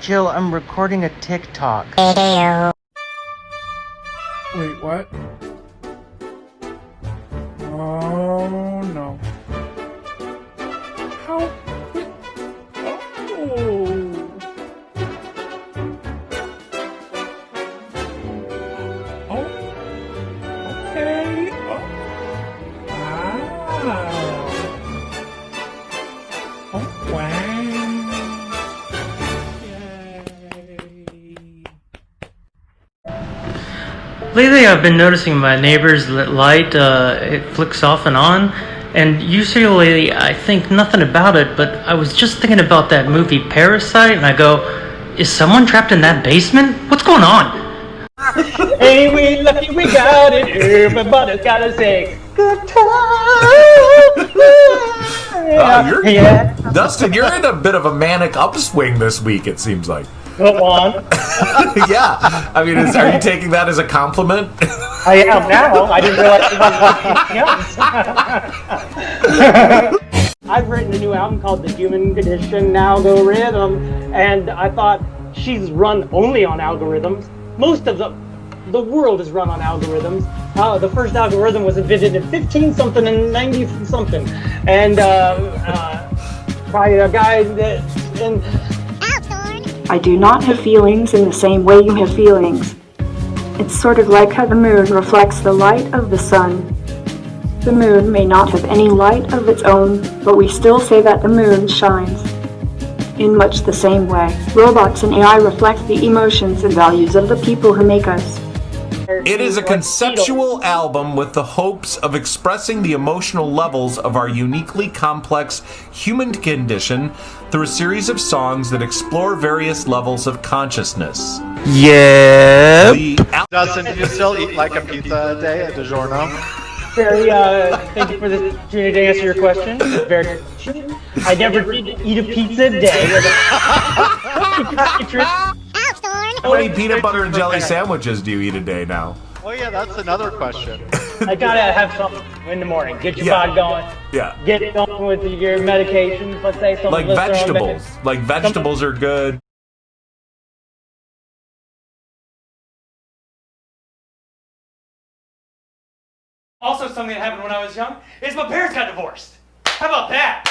Jill, I'm recording a TikTok. Wait, what? Oh no. How? Oh. Oh. Okay. Oh. Wow. Oh, wow. Yay. Lately, I've been noticing my neighbor's light, it flicks off and on, and usually I think nothing about it, but I was just thinking about that movie Parasite, and I go, is someone trapped in that basement? What's going on? Hey, we lucky we got it. Everybody's gotta say good time. Dustin, you're in a bit of a manic upswing this week, it seems like. Go on. Yeah. I mean, are you taking that as a compliment? I am now. I didn't realize it was anything else. I've written a new album called The Human Condition Algorithm, and I thought she's run only on algorithms. Most of the world is run on algorithms. The first algorithm was invented in 15-something and 90-something, and by a guy that in. I do not have feelings in the same way you have feelings. It's sort of like how the moon reflects the light of the sun. The moon may not have any light of its own, but we still say that the moon shines. In much the same way, robots and AI reflect the emotions and values of the people who make us. It is a conceptual album with the hopes of expressing the emotional levels of our uniquely complex human condition through a series of songs that explore various levels of consciousness. Yeah. Dustin, do you still eat like a pizza a day at DiGiorno? Very, thank you for the opportunity to answer your question. Very true. I never did eat a pizza a day. How many peanut butter and jelly sandwiches do you eat a day now? Oh yeah, that's another question. I gotta have something in the morning. Get your body going. Yeah. Get it going with your medications. Let's say something Like vegetables. Like vegetables are good. Also, something that happened when I was young is my parents got divorced. How about that?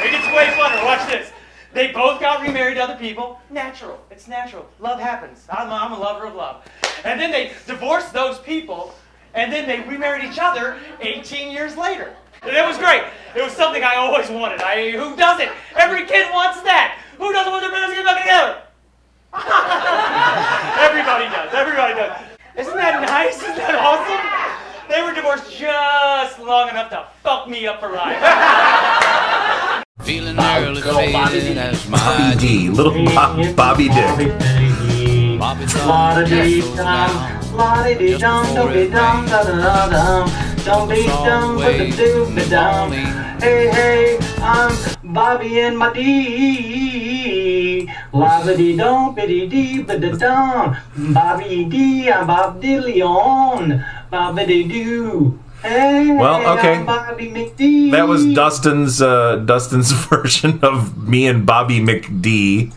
It gets way funner. Watch this. They both got remarried to other people. Natural. It's natural. Love happens. I'm a lover of love. And then they divorced those people, and then they remarried each other 18 years later. And it was great. It was something I always wanted. Who doesn't? Every kid wants that. Who doesn't want their parents to get back together? Everybody does. Everybody does. Isn't that nice? Isn't that awesome? They were divorced just long enough to fuck me up for life. Feeling early faded as my Bobby D. Little Bobby Dick. Bobby thought just slow down. Just before it rained. Don't be dumb, but the dude be down. Hey, hey, I'm Bobby and my D. La-ba-dee-dum, biddy-dee, ba-da-dum. Bobby D, I'm Bob DeLeon. Bobby-dee-doo. Hey, Well, okay. I'm Bobby McD. That was Dustin's version of me and Bobby McD.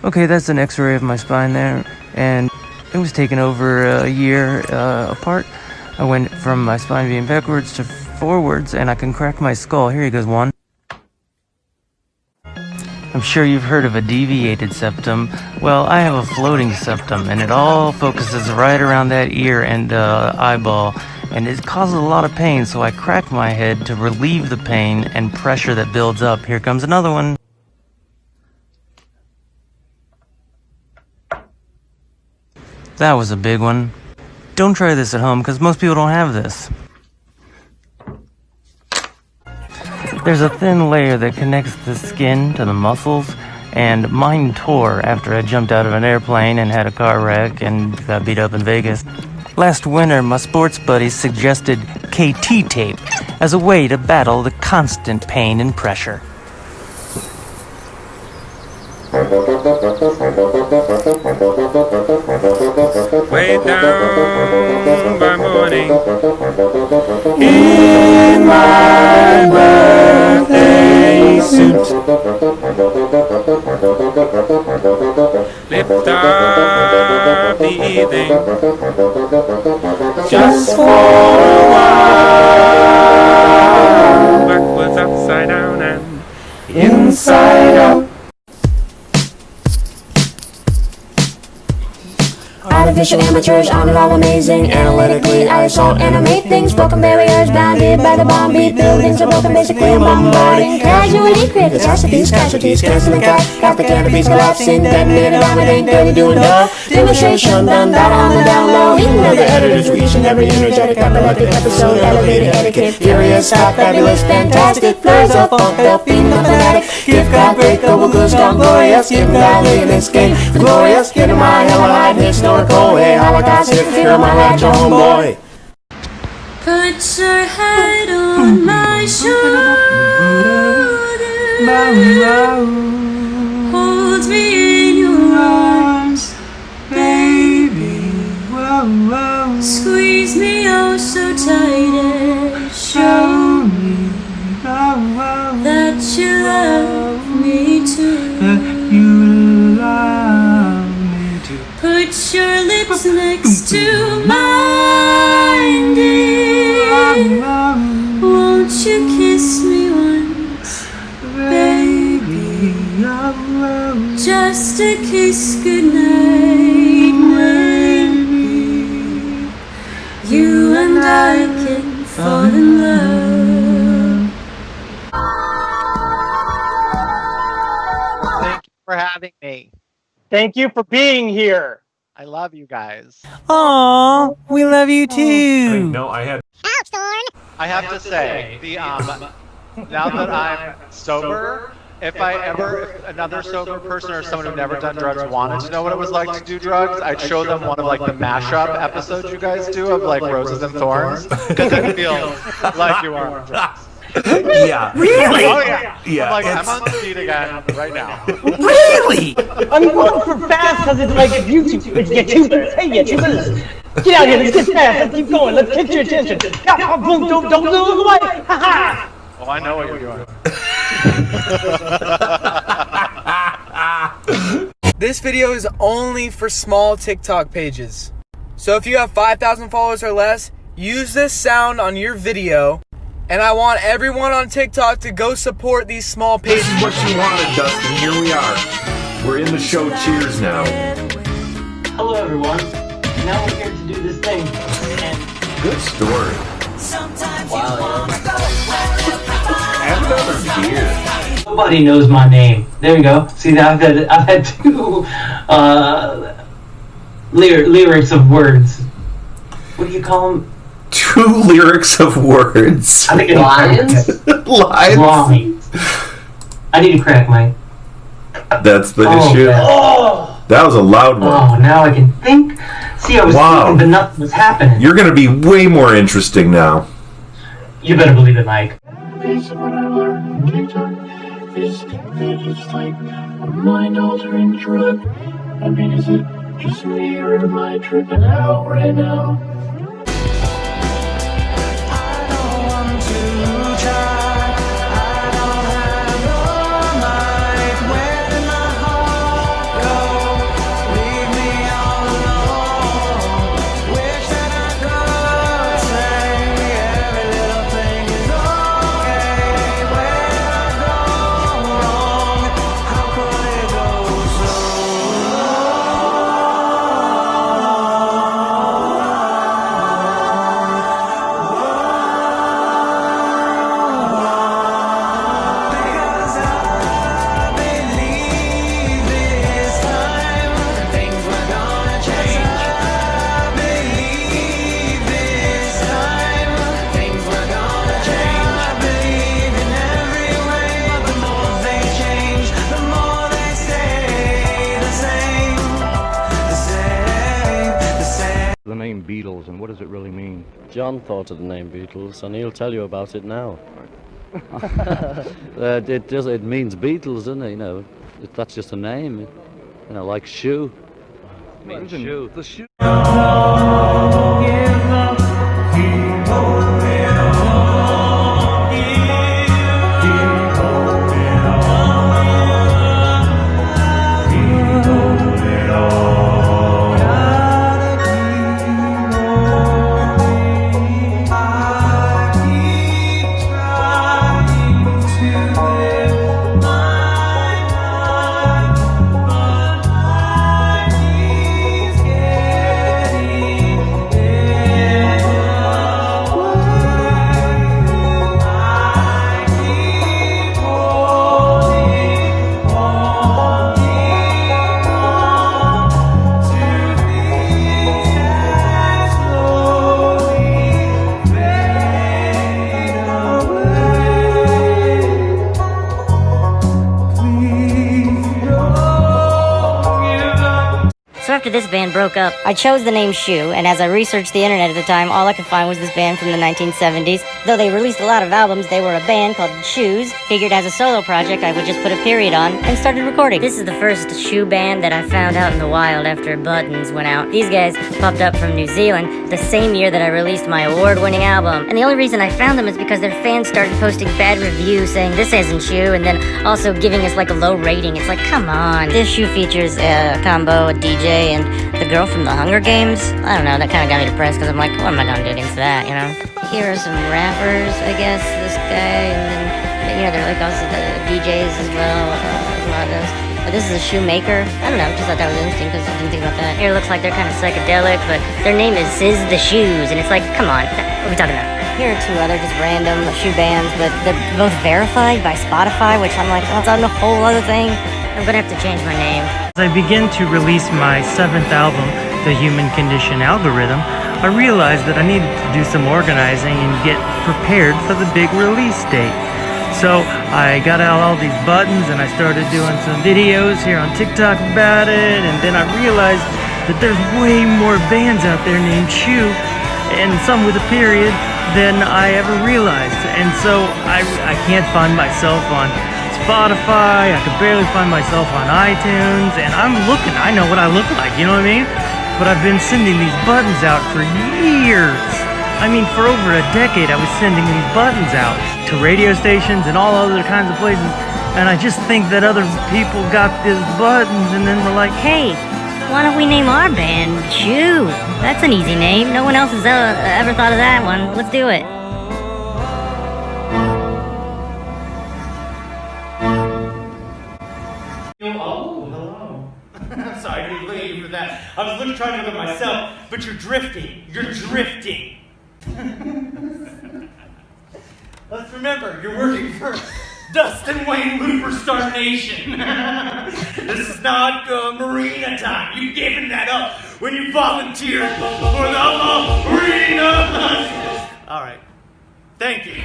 Okay, that's an x-ray of my spine there, and it was taken over a year apart. I went from my spine being backwards to forwards, and I can crack my skull. Here goes one. I'm sure you've heard of a deviated septum. Well, I have a floating septum, and it all focuses right around that ear and eyeball, and it causes a lot of pain, so I crack my head to relieve the pain and pressure that builds up. Here comes another one. That was a big one. Don't try this at home, because most people don't have this. There's a thin layer that connects the skin to the muscles, and mine tore after I jumped out of an airplane and had a car wreck and got beat up in Vegas. Last winter, my sports buddies suggested KT tape as a way to battle the constant pain and pressure. Way down by morning in my bed. breathing. Just for a while. Backwards, upside down, and inside out. Artificial amateurs on it all amazing. Analytically, I assault, animate things. Broken barriers bounded by the bomb beat. Buildings are broken, basically bombarding. Casually create catastrophes, casualties, canceling got the canopies collapsing. Detonated on it, ain't barely doing the demonstration. Done that on the down low. Even though the editors reaching every energetic epileptic episode. Elevated etiquette, furious, stop, fabulous, fantastic. Flurs of funk, they'll feed the fanatic. Gift God break, double goods gone glorious. Give God in this game, the glorious. Get in my hell, hide, historical. Hey, Holocaust, here my latch on, boy. Put your head on my shoulder. Hold me in your arms, baby. Squeeze me oh so tight and show me that you love me too. Put your lips next to mine, dear. Won't you kiss me once, baby? Just a kiss goodnight, maybe. You and I can fall in love. Thank you for having me. Thank you for being here. I love you guys. Aw, we love you too. No, I had. I have to say, the now that I'm sober, if another sober person or someone who never done drugs wanted to know what it was like to do drugs, I'd show them one of like the mashup episodes you guys do of like Roses and Thorns, because it feels like you are on drugs. Yeah. Really? Oh yeah. Yeah. I'm on speed again right now. Really? I'm going for fast because it's like YouTube. It's YouTubers. Hey, YouTubers. Get out here. Let's get fast. Let's keep going. Let's get your attention. Don't lose away. Ha ha. Oh, I know what you're doing. This video is only for small TikTok pages. So if you have 5,000 followers or less, use this sound on your video. And I want everyone on TikTok to go support these small pages. This is what you wanted, Dustin. Here we are. We're in the show Cheers now. Hello, everyone. Now we're here to do this thing. And Good story. Wow. Have another beer. nobody knows my name. There we go. See, I've had two lyrics of words. What do you call them? 2 lyrics of words. I think it's lines. Lines. I need a crack, Mike. That's the issue. Oh. That was a loud one. Oh, now I can think. See, I was thinking, but nothing was happening. You're going to be way more interesting now. You better believe it, Mike. What I learned from TikTok is that it's like a mind-altering drug. I mean, is it just me or am I tripping out right now? The name Beatles, and what does it really mean? John thought of the name Beatles, and he'll tell you about it now. It means Beatles, doesn't it? You know, that's just a name. You know, like shoe. It means shoe. The shoe. after this band broke up, I chose the name Shoe, and as I researched the internet at the time, all I could find was this band from the 1970s. Though they released a lot of albums, they were a band called Shoes. Figured as a solo project, I would just put a period on and started recording. This is the first Shoe band that I found out in the wild after Buttons went out. These guys popped up from New Zealand the same year that I released my award-winning album. And the only reason I found them is because their fans started posting bad reviews saying this isn't Shoe, and then also giving us like a low rating. It's like, come on. This Shoe features a combo, a DJ, and the girl from the Hunger Games. I don't know, that kind of got me depressed because I'm like, what am I gonna do against that, you know? Here are some rappers, I guess, this guy, and then, you know, they're like also the DJs as well, a lot of those. But this is a shoemaker. I don't know, just thought that was interesting because I didn't think about that. Here it looks like they're kind of psychedelic, but their name is Sizz the Shoes, and it's like, come on, what are we talking about? Here are two other just random shoe bands, but they're both verified by Spotify, which I'm like, oh, it's on a whole other thing. I'm gonna have to change my name. As I begin to release my 7th album, The Human Condition Algorithm, I realized that I needed to do some organizing and get prepared for the big release date. So I got out all these buttons and I started doing some videos here on TikTok about it, and then I realized that there's way more bands out there named Shoe, and some with a period, than I ever realized. And so I can't find myself on Spotify, I could barely find myself on iTunes, and I'm looking, I know what I look like, you know what I mean? But I've been sending these buttons out for years. I mean, for over a decade I was sending these buttons out to radio stations and all other kinds of places, and I just think that other people got these buttons and then were like, hey, why don't we name our band Shoe? That's an easy name. No one else has ever thought of that one. Let's do it. Oh, hello. I'm sorry, I didn't look at you for that. I was trying to look at myself, but you're drifting. You're drifting. Let's remember, you're working for Dustin Wayne Looper Star Nation. This is not Marina time. You've given that up when you volunteered for the Marina. All right. Thank you.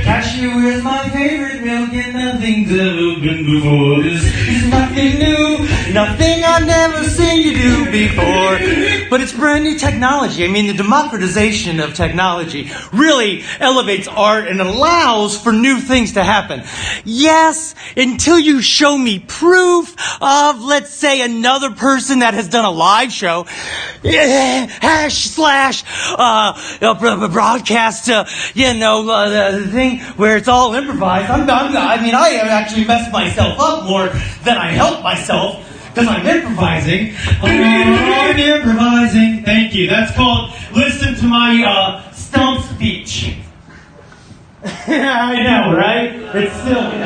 Cashew is my favorite milk and nothing's ever been before. This is nothing new, nothing I've never seen you do before. But it's brand new technology. I mean, the democratization of technology really elevates art and allows for new things to happen. Yes, until you show me proof of, let's say, another person that has done a live show, broadcast, the thing where it's all improvised. I have actually messed myself up more than I help myself because I'm improvising. I'm improvising. Thank you. That's called listen to my stump speech. I know, right? It's silly.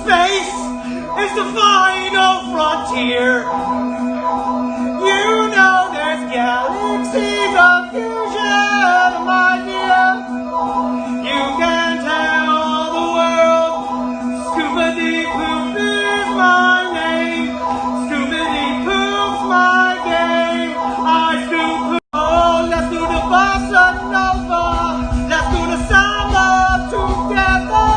Space is the final frontier. You know there's galaxies of fusion, my dear. You can tell the world, Scoobity-Poop is my name. Scoobity-Poop's my game. I scoop. Oh, let's do the bossa nova. Let's do the samba together.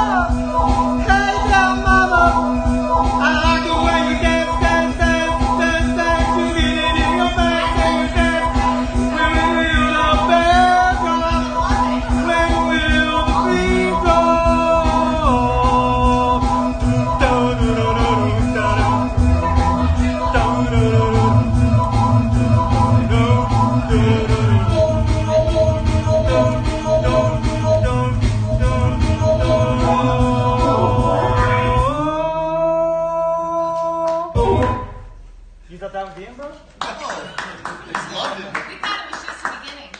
that was the end, bro? No. It's London. We thought it was just the beginning.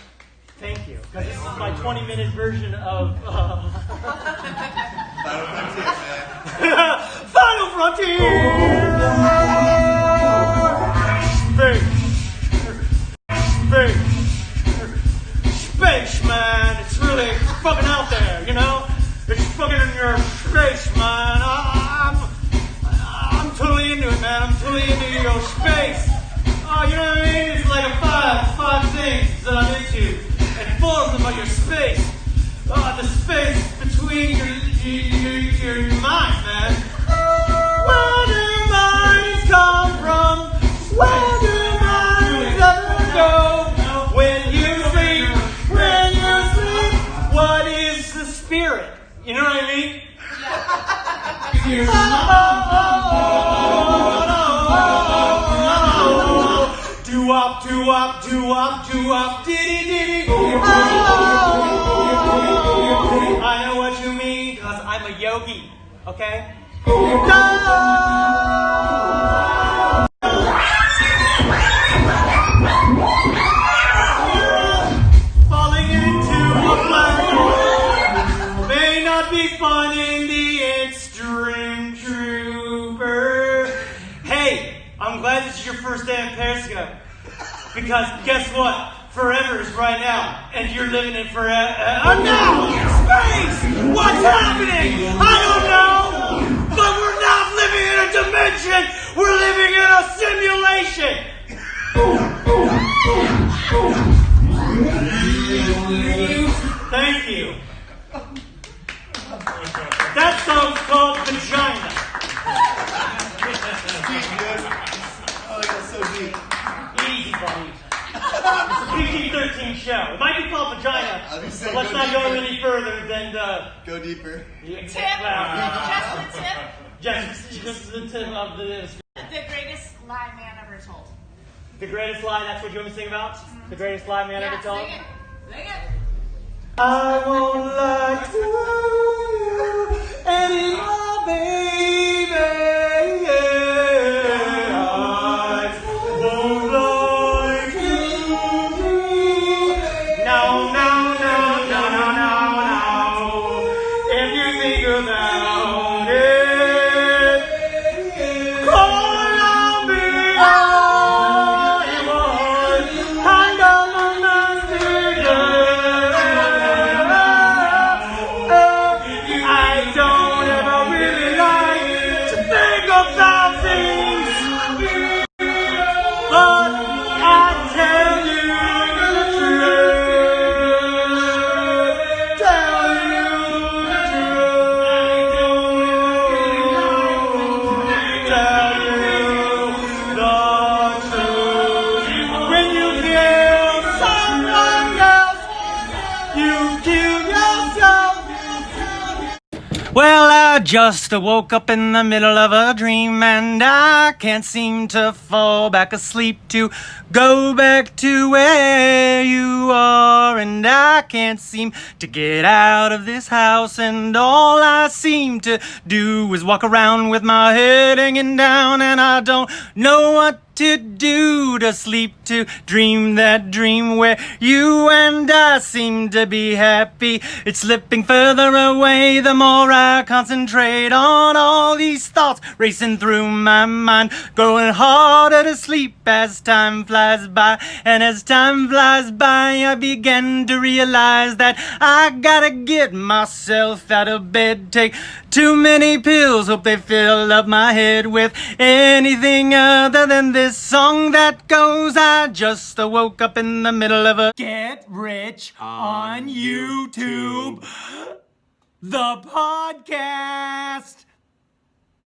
Thank you. Because this is my 20-minute version of Final Frontier, man. Final Frontier! Space, man. It's really fucking out there, you know? It's fucking in your space, man. I'm totally into it, man. I'm totally into your space. Oh, you know what I mean? It's like a five things that I'm into. And 4 of them are your space. The space between your mind, man. Where do minds come from? Where do minds ever go? When you sleep, what is the spirit? You know what I mean? Do-wop, do-wop, do-wop, do-wop, diddy-diddy. I know what you mean, because I'm a yogi, okay? Falling into a black hole may not be fun in the extreme trooper. Hey, I'm glad this is your first day in Periscope. Because guess what? Forever is right now, and you're living it forever. No! Space! What's happening? I don't know! But we're not living in a dimension! We're living in a simulation! Thank you. That song's called Vagina. Deep, dude. Oh, that's so deep. Easy, buddy. It's a PG-13 show. It might be called Vagina, but let's not go any further than go deeper. Tip. Just the tip of the. The greatest lie man ever told. The greatest lie. That's what you want me to sing about. The greatest lie man ever told. Sing it. Sing it. I won't lie to you anymore, baby. I won't lie to you. No. If you think about it, call me. I was under my I don't ever really like to think about things, but I tell you the truth. Tell you the truth. When you kill someone else, you kill yourself. Well, I just woke up in the middle of a dream and I can't seem to fall back asleep to go back to where you are, and I can't seem to get out of this house, and all I seem to do is walk around with my head hanging down, and I don't know what to do to sleep, to dream that dream where you and I seem to be happy. It's slipping further away the more I concentrate on all these thoughts racing through my mind, going harder to sleep as time flies by. And as time flies by, I begin to realize that I gotta get myself out of bed, take too many pills, hope they fill up my head with anything other than this song that goes, I just woke up in the middle of a Get Rich on YouTube, the podcast.